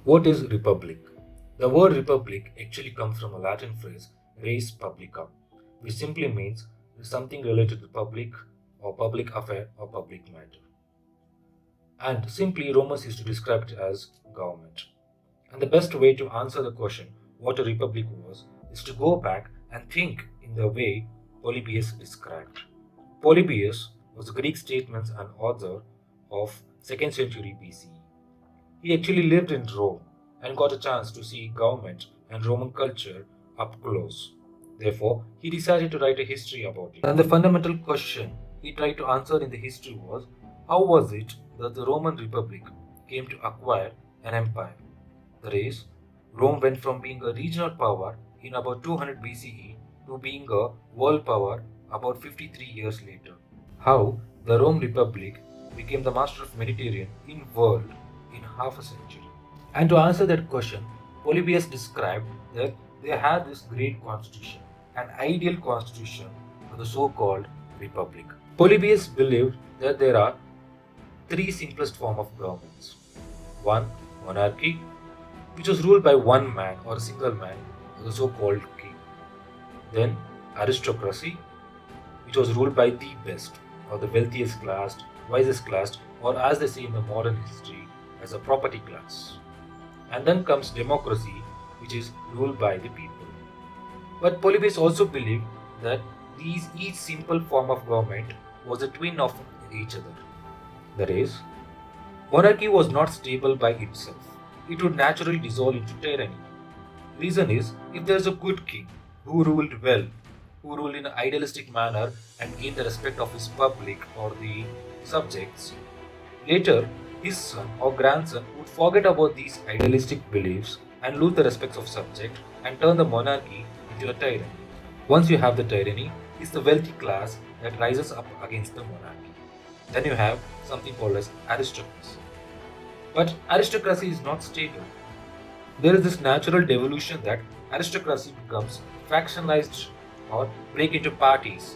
What is republic? The word republic actually comes from a Latin phrase res publica, which simply means something related to public or public affair or public matter. And simply Romans used to describe it as government. And the best way to answer the question what a republic was is to go back and think in the way Polybius described. Polybius was a Greek statesman and author of 2nd century BCE. He actually lived in Rome and got a chance to see government and Roman culture up close. Therefore, he decided to write a history about it. And the fundamental question he tried to answer in the history was how was it that the Roman Republic came to acquire an empire? That is, Rome went from being a regional power in about 200 BCE to being a world power about 53 years later. How the Rome Republic became the master of Mediterranean in world in half a century. And to answer that question, Polybius described that they had this great constitution, an ideal constitution for the so-called republic. Polybius believed that there are three simplest forms of governments. One, monarchy, which was ruled by one man or a single man, the so-called king. Then aristocracy, which was ruled by the best or the wealthiest class, wisest class, or as they say in the modern history, as a property class. And then comes democracy, which is ruled by the people. But Polybius also believed that each simple form of government was a twin of each other. That is, monarchy was not stable by itself. It would naturally dissolve into tyranny. Reason is, if there is a good king who ruled well, who ruled in an idealistic manner and gained the respect of his public or the subjects, later his son or grandson would forget about these idealistic beliefs and lose the respect of subject and turn the monarchy into a tyranny. Once you have the tyranny, it's the wealthy class that rises up against the monarchy. Then you have something called as aristocracy. But aristocracy is not stable. There is this natural devolution that aristocracy becomes factionalized or break into parties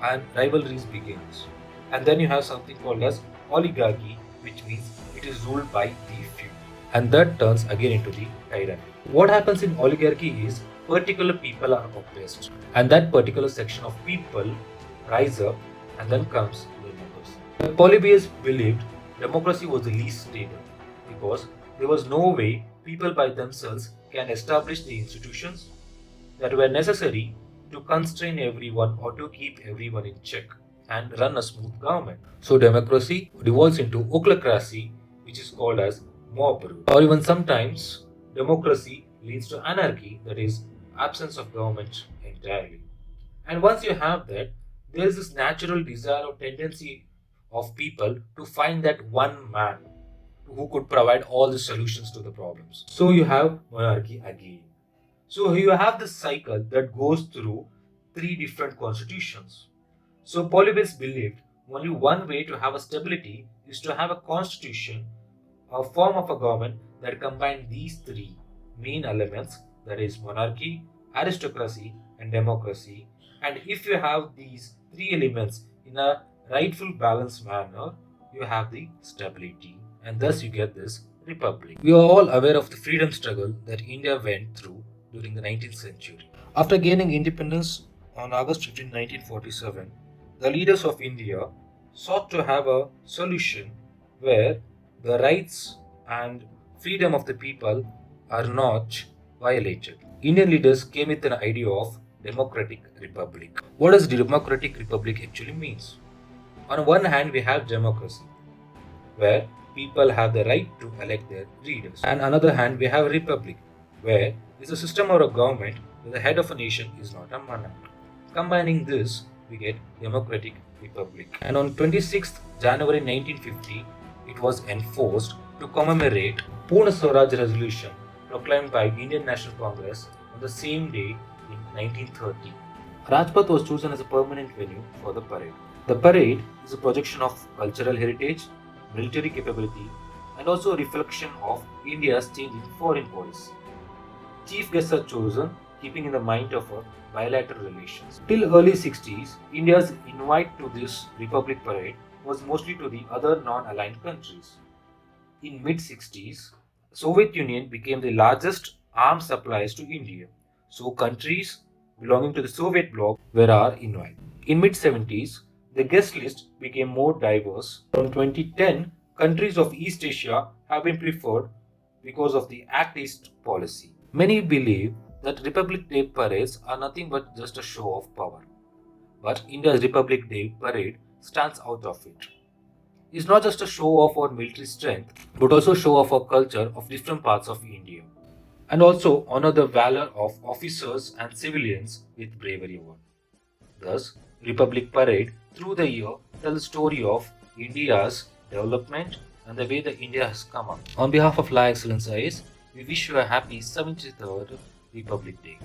and rivalries begins. And then you have something called as oligarchy, which means it is ruled by the few. And that turns again into the tyranny. What happens in oligarchy is particular people are oppressed, and that particular section of people rise up, and then comes democracy. Polybius believed democracy was the least stable because there was no way people by themselves can establish the institutions that were necessary to constrain everyone or to keep everyone in check and run a smooth government. So democracy devolves into ochlocracy, which is called as mob rule. Or even sometimes democracy leads to anarchy, that is absence of government entirely. And once you have that, there is this natural desire or tendency of people to find that one man who could provide all the solutions to the problems. So you have monarchy again. So you have this cycle that goes through three different constitutions. So Polybius believed only one way to have a stability is to have a constitution, a form of a government that combines these three main elements, that is monarchy, aristocracy and democracy. And if you have these three elements in a rightful balanced manner, you have the stability and thus you get this republic. We are all aware of the freedom struggle that India went through during the 19th century. After gaining independence on August 15, 1947, the leaders of India sought to have a solution where the rights and freedom of the people are not violated. Indian leaders came with an idea of democratic republic. What does democratic republic actually means? On one hand, we have democracy, where people have the right to elect their leaders. And on the other hand, we have a republic, where it's a system or a government where the head of a nation is not a monarch. Combining this, we get democratic republic. And on 26th January 1950, it was enforced to commemorate Purna Swaraj resolution proclaimed by Indian National Congress on the same day in 1930. Rajpath was chosen as a permanent venue for the parade. The parade is a projection of cultural heritage, military capability, and also a reflection of India's changing foreign policy. Chief guests are chosen keeping in the mind of our bilateral relations. Till early 60s, India's invite to this Republic Parade was mostly to the other non-aligned countries. In mid 60s, Soviet Union became the largest arms suppliers to India, so countries belonging to the Soviet bloc were invited. In mid-70s, the guest list became more diverse. From 2010, countries of East Asia have been preferred because of the Act East policy. Many believe that Republic Day parades are nothing but just a show of power. But India's Republic Day parade stands out of it. It's not just a show of our military strength, but also show of our culture of different parts of India. And also honor the valor of officers and civilians with bravery won. Thus, Republic Parade through the year tells the story of India's development and the way that India has come up. On behalf of La Excellence IAS, we wish you a happy 73rd Republic Day.